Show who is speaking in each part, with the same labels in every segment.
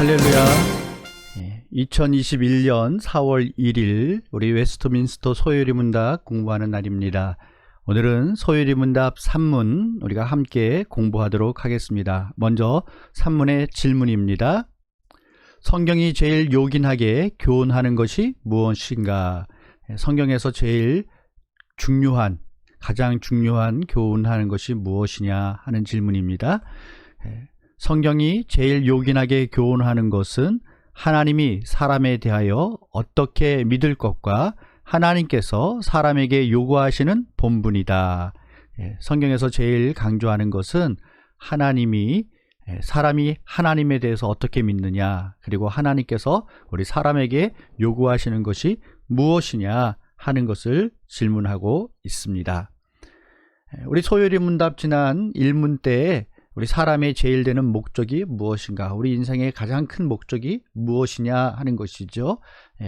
Speaker 1: 할렐루야. 2021년 4월 1일 우리 웨스트민스터 소요리 문답 공부하는 날입니다. 오늘은 소요리 문답 3문 우리가 함께 공부하도록 하겠습니다. 먼저 3문의 질문입니다. 성경이 제일 요긴하게 교훈하는 것이 무엇인가? 성경에서 제일 중요한, 가장 중요한 교훈하는 것이 무엇이냐 하는 질문입니다. 성경이 제일 요긴하게 교훈하는 것은 하나님이 사람에 대하여 어떻게 믿을 것과 하나님께서 사람에게 요구하시는 본분이다. 성경에서 제일 강조하는 것은 사람이 하나님에 대해서 어떻게 믿느냐, 그리고 하나님께서 우리 사람에게 요구하시는 것이 무엇이냐 하는 것을 질문하고 있습니다. 우리 소요리 문답 지난 1문 때에 우리 사람의 제일 되는 목적이 무엇인가, 우리 인생의 가장 큰 목적이 무엇이냐 하는 것이죠.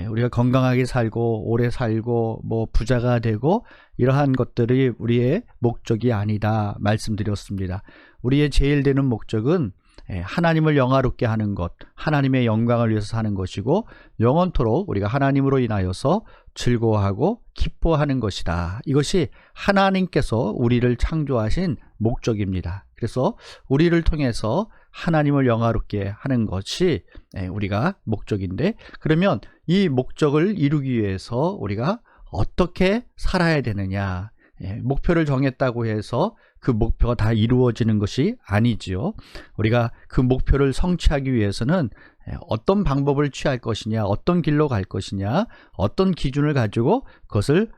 Speaker 1: 우리가 건강하게 살고 오래 살고 부자가 되고 이러한 것들이 우리의 목적이 아니다 말씀드렸습니다. 우리의 제일 되는 목적은 하나님을 영화롭게 하는 것, 하나님의 영광을 위해서 사는 것이고 영원토록 우리가 하나님으로 인하여서 즐거워하고 기뻐하는 것이다. 이것이 하나님께서 우리를 창조하신 목적입니다. 그래서 우리를 통해서 하나님을 영화롭게 하는 것이 우리가 목적인데, 그러면 이 목적을 이루기 위해서 우리가 어떻게 살아야 되느냐, 목표를 정했다고 해서 그 목표가 다 이루어지는 것이 아니지요. 우리가 그 목표를 성취하기 위해서는 어떤 방법을 취할 것이냐, 어떤 길로 갈 것이냐, 어떤 기준을 가지고 그것을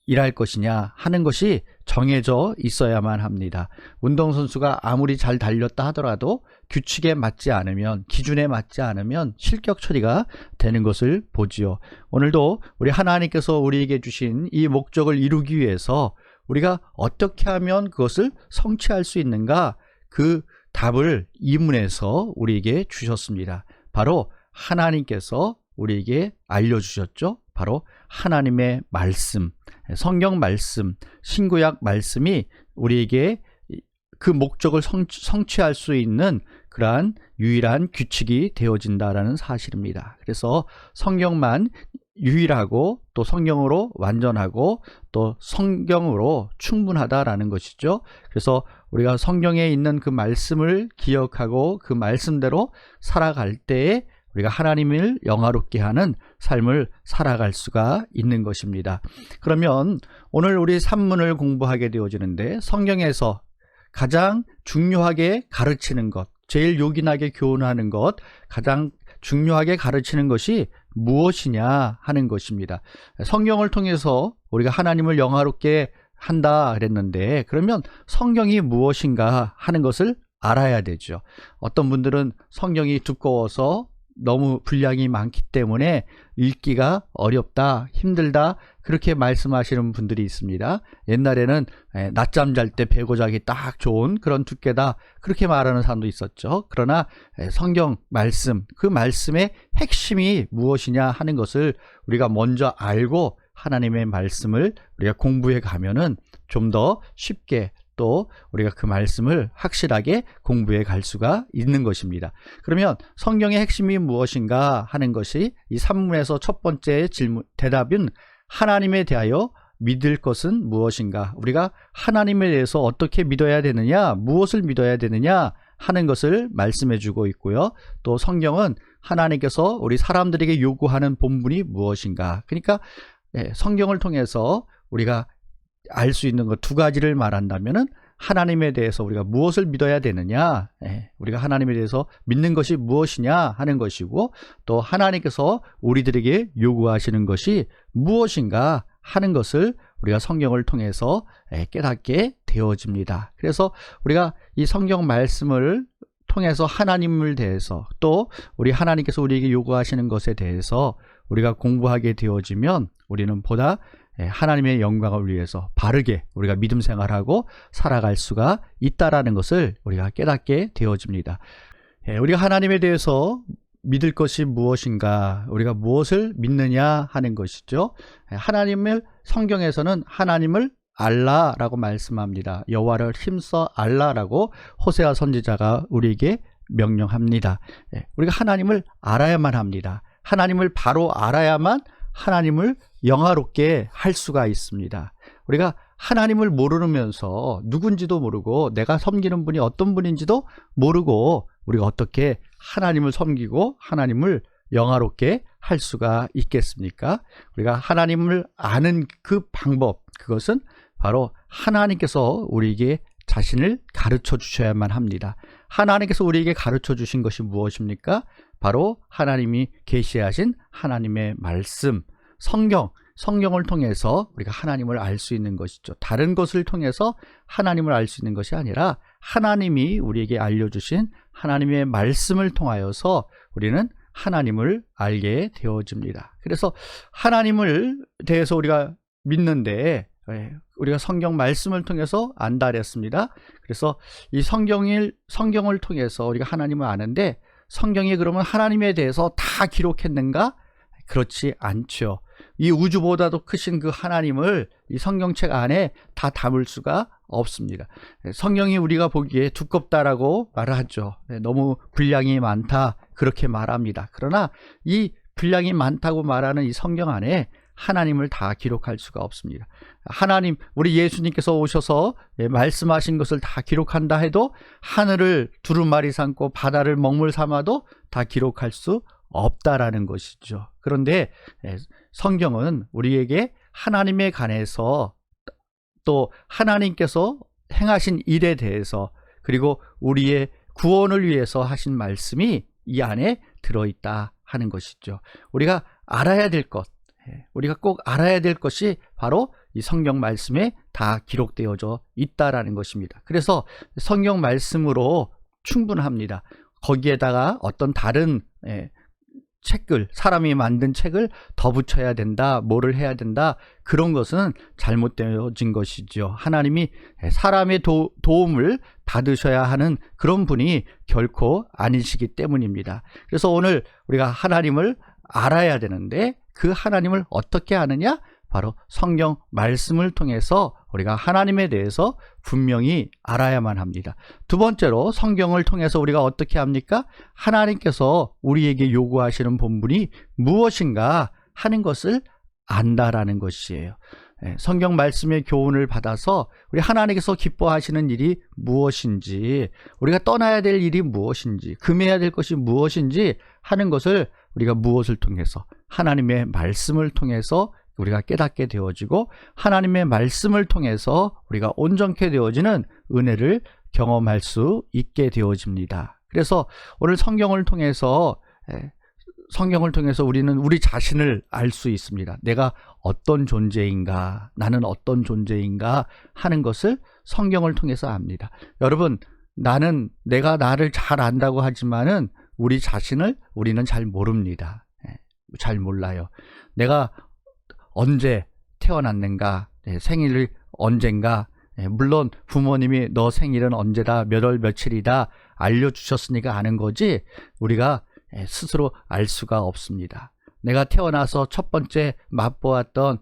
Speaker 1: 일할 것이냐 하는 것이 정해져 있어야만 합니다. 운동선수가 아무리 잘 달렸다 하더라도 규칙에 맞지 않으면, 기준에 맞지 않으면 실격 처리가 되는 것을 보지요. 오늘도 우리 하나님께서 우리에게 주신 이 목적을 이루기 위해서 우리가 어떻게 하면 그것을 성취할 수 있는가, 그 답을 이문에서 우리에게 주셨습니다. 바로 하나님께서 우리에게 알려주셨죠. 바로 하나님의 말씀, 성경 말씀, 신구약 말씀이 우리에게 그 목적을 성취할 수 있는 그러한 유일한 규칙이 되어진다라는 사실입니다. 그래서 성경만 유일하고 또 성경으로 완전하고 또 성경으로 충분하다라는 것이죠. 그래서 우리가 성경에 있는 그 말씀을 기억하고 그 말씀대로 살아갈 때에 우리가 하나님을 영화롭게 하는 삶을 살아갈 수가 있는 것입니다. 그러면 오늘 우리 산문을 공부하게 되어지는데, 성경에서 가장 중요하게 가르치는 것, 제일 요긴하게 교훈하는 것, 가장 중요하게 가르치는 것이 무엇이냐 하는 것입니다. 성경을 통해서 우리가 하나님을 영화롭게 한다 그랬는데, 그러면 성경이 무엇인가 하는 것을 알아야 되죠. 어떤 분들은 성경이 두꺼워서 너무 분량이 많기 때문에 읽기가 어렵다, 힘들다, 그렇게 말씀하시는 분들이 있습니다. 옛날에는 낮잠 잘 때 배고 자기 딱 좋은 그런 두께다, 그렇게 말하는 사람도 있었죠. 그러나 성경 말씀, 그 말씀의 핵심이 무엇이냐 하는 것을 우리가 먼저 알고 하나님의 말씀을 우리가 공부해 가면은 좀 더 쉽게 또 우리가 그 말씀을 확실하게 공부해 갈 수가 있는 것입니다. 그러면 성경의 핵심이 무엇인가 하는 것이 이 산문에서 첫 번째 대답은 하나님에 대하여 믿을 것은 무엇인가, 우리가 하나님에 대해서 어떻게 믿어야 되느냐, 무엇을 믿어야 되느냐 하는 것을 말씀해 주고 있고요. 또 성경은 하나님께서 우리 사람들에게 요구하는 본분이 무엇인가, 그러니까 성경을 통해서 우리가 알 수 있는 것 두 가지를 말한다면은, 하나님에 대해서 우리가 무엇을 믿어야 되느냐, 우리가 하나님에 대해서 믿는 것이 무엇이냐 하는 것이고, 또 하나님께서 우리들에게 요구하시는 것이 무엇인가 하는 것을 우리가 성경을 통해서 깨닫게 되어집니다. 그래서 우리가 이 성경 말씀을 통해서 하나님을 대해서, 또 우리 하나님께서 우리에게 요구하시는 것에 대해서 우리가 공부하게 되어지면 우리는 보다 하나님의 영광을 위해서 바르게 우리가 믿음 생활하고 살아갈 수가 있다라는 것을 우리가 깨닫게 되어집니다. 우리가 하나님에 대해서 믿을 것이 무엇인가, 우리가 무엇을 믿느냐 하는 것이죠. 하나님을, 성경에서는 하나님을 알라라고 말씀합니다. 여호와를 힘써 알라라고 호세아 선지자가 우리에게 명령합니다. 우리가 하나님을 알아야만 합니다. 하나님을 바로 알아야만 하나님을 영화롭게 할 수가 있습니다. 우리가 하나님을 모르면서 누군지도 모르고 내가 섬기는 분이 어떤 분인지도 모르고 우리가 어떻게 하나님을 섬기고 하나님을 영화롭게 할 수가 있겠습니까? 우리가 하나님을 아는 그 방법, 그것은 바로 하나님께서 우리에게 자신을 가르쳐 주셔야만 합니다. 하나님께서 우리에게 가르쳐 주신 것이 무엇입니까? 바로 하나님이 계시하신 하나님의 말씀, 성경을 통해서 우리가 하나님을 알 수 있는 것이죠. 다른 것을 통해서 하나님을 알 수 있는 것이 아니라 하나님이 우리에게 알려주신 하나님의 말씀을 통하여서 우리는 하나님을 알게 되어집니다. 그래서 하나님을 대해서 우리가 믿는데 우리가 성경 말씀을 통해서 안다 그랬습니다. 그래서 이 성경을 통해서 우리가 하나님을 아는데 성경이 그러면 하나님에 대해서 다 기록했는가? 그렇지 않죠. 이 우주보다도 크신 그 하나님을 이 성경책 안에 다 담을 수가 없습니다. 성경이 우리가 보기에 두껍다라고 말을 하죠. 너무 분량이 많다 그렇게 말합니다. 그러나 이 분량이 많다고 말하는 이 성경 안에 하나님을 다 기록할 수가 없습니다. 하나님, 우리 예수님께서 오셔서 말씀하신 것을 다 기록한다 해도 하늘을 두루마리 삼고 바다를 먹물 삼아도 다 기록할 수 없다라는 것이죠. 그런데 성경은 우리에게 하나님에 관해서 또 하나님께서 행하신 일에 대해서 그리고 우리의 구원을 위해서 하신 말씀이 이 안에 들어있다 하는 것이죠. 우리가 알아야 될 것, 우리가 꼭 알아야 될 것이 바로 이 성경 말씀에 다 기록되어져 있다라는 것입니다. 그래서 성경 말씀으로 충분합니다. 거기에다가 어떤 다른 책을, 사람이 만든 책을 더 붙여야 된다, 뭐를 해야 된다, 그런 것은 잘못되어진 것이죠. 하나님이 사람의 도움을 받으셔야 하는 그런 분이 결코 아니시기 때문입니다. 그래서 오늘 우리가 하나님을 알아야 되는데 그 하나님을 어떻게 아느냐? 바로 성경 말씀을 통해서 우리가 하나님에 대해서 분명히 알아야만 합니다. 두 번째로 성경을 통해서 우리가 어떻게 합니까? 하나님께서 우리에게 요구하시는 본분이 무엇인가 하는 것을 안다라는 것이에요. 성경 말씀의 교훈을 받아서 우리 하나님께서 기뻐하시는 일이 무엇인지, 우리가 떠나야 될 일이 무엇인지, 금해야 될 것이 무엇인지 하는 것을 우리가 무엇을 통해서? 하나님의 말씀을 통해서 우리가 깨닫게 되어지고 하나님의 말씀을 통해서 우리가 온전케 되어지는 은혜를 경험할 수 있게 되어집니다. 그래서 오늘 성경을 통해서 우리는 우리 자신을 알 수 있습니다. 내가 어떤 존재인가, 나는 어떤 존재인가 하는 것을 성경을 통해서 압니다. 여러분, 내가 나를 잘 안다고 하지만은 우리 자신을 우리는 잘 모릅니다. 잘 몰라요. 내가 언제 태어났는가, 생일을 언젠가, 물론 부모님이 너 생일은 언제다, 몇 월 며칠이다 알려주셨으니까 아는 거지 우리가 스스로 알 수가 없습니다. 내가 태어나서 첫 번째 맛보았던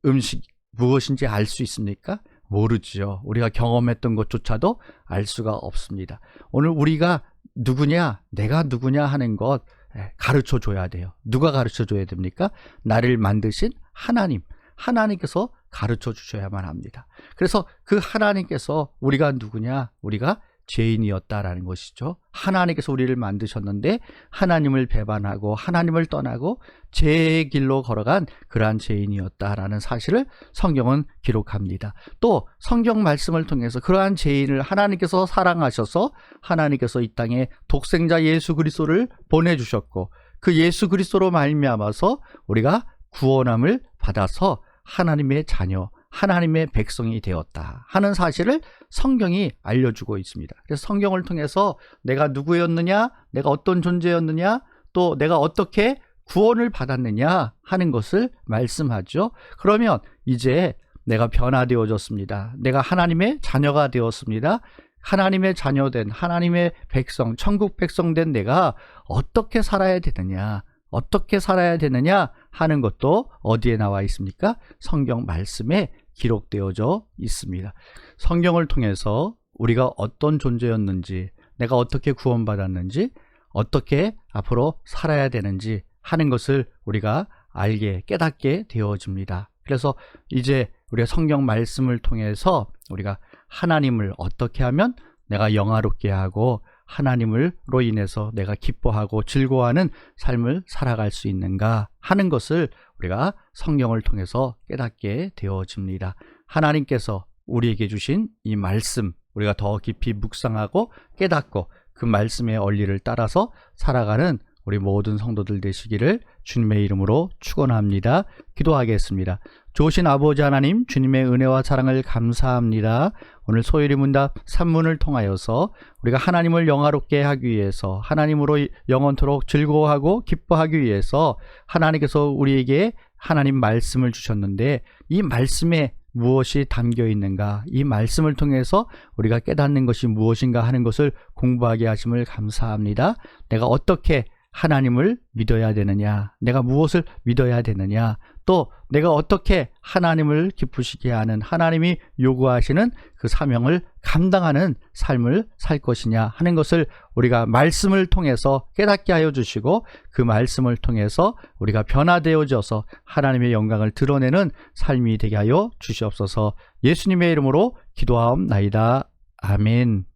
Speaker 1: 음식 무엇인지 알 수 있습니까? 모르죠. 우리가 경험했던 것조차도 알 수가 없습니다. 오늘 우리가 누구냐, 내가 누구냐 하는 것 가르쳐 줘야 돼요. 누가 가르쳐 줘야 됩니까? 나를 만드신 하나님께서 가르쳐 주셔야만 합니다. 그래서 그 하나님께서 우리가 누구냐? 우리가 죄인이었다라는 것이죠. 하나님께서 우리를 만드셨는데 하나님을 배반하고 하나님을 떠나고 죄의 길로 걸어간 그러한 죄인이었다라는 사실을 성경은 기록합니다. 또 성경 말씀을 통해서 그러한 죄인을 하나님께서 사랑하셔서 하나님께서 이 땅에 독생자 예수 그리스도를 보내주셨고 그 예수 그리스도로 말미암아서 우리가 구원함을 받아서 하나님의 자녀, 하나님의 백성이 되었다 하는 사실을 성경이 알려주고 있습니다. 그래서 성경을 통해서 내가 누구였느냐, 내가 어떤 존재였느냐, 또 내가 어떻게 구원을 받았느냐 하는 것을 말씀하죠. 그러면 이제 내가 변화되어졌습니다. 내가 하나님의 자녀가 되었습니다. 하나님의 자녀된 하나님의 백성, 천국 백성 된 내가 어떻게 살아야 되느냐, 어떻게 살아야 되느냐 하는 것도 어디에 나와 있습니까? 성경 말씀에 기록되어져 있습니다. 성경을 통해서 우리가 어떤 존재였는지, 내가 어떻게 구원받았는지, 어떻게 앞으로 살아야 되는지 하는 것을 우리가 알게, 깨닫게 되어집니다. 그래서 이제 우리가 성경 말씀을 통해서 우리가 하나님을 어떻게 하면 내가 영화롭게 하고 하나님으로 인해서 내가 기뻐하고 즐거워하는 삶을 살아갈 수 있는가 하는 것을 우리가 성경을 통해서 깨닫게 되어집니다. 하나님께서 우리에게 주신 이 말씀, 우리가 더 깊이 묵상하고 깨닫고 그 말씀의 원리를 따라서 살아가는 우리 모든 성도들 되시기를 주님의 이름으로 축원합니다. 기도하겠습니다. 좋으신 아버지 하나님, 주님의 은혜와 사랑을 감사합니다. 오늘 소일이 문답 3문을 통하여서 우리가 하나님을 영화롭게 하기 위해서, 하나님으로 영원토록 즐거워하고 기뻐하기 위해서 하나님께서 우리에게 하나님 말씀을 주셨는데, 이 말씀에 무엇이 담겨 있는가, 이 말씀을 통해서 우리가 깨닫는 것이 무엇인가 하는 것을 공부하게 하심을 감사합니다. 내가 어떻게 하나님을 믿어야 되느냐, 내가 무엇을 믿어야 되느냐, 또 내가 어떻게 하나님을 기쁘시게 하는, 하나님이 요구하시는 그 사명을 감당하는 삶을 살 것이냐 하는 것을 우리가 말씀을 통해서 깨닫게 하여 주시고, 그 말씀을 통해서 우리가 변화되어져서 하나님의 영광을 드러내는 삶이 되게 하여 주시옵소서. 예수님의 이름으로 기도하옵나이다. 아멘.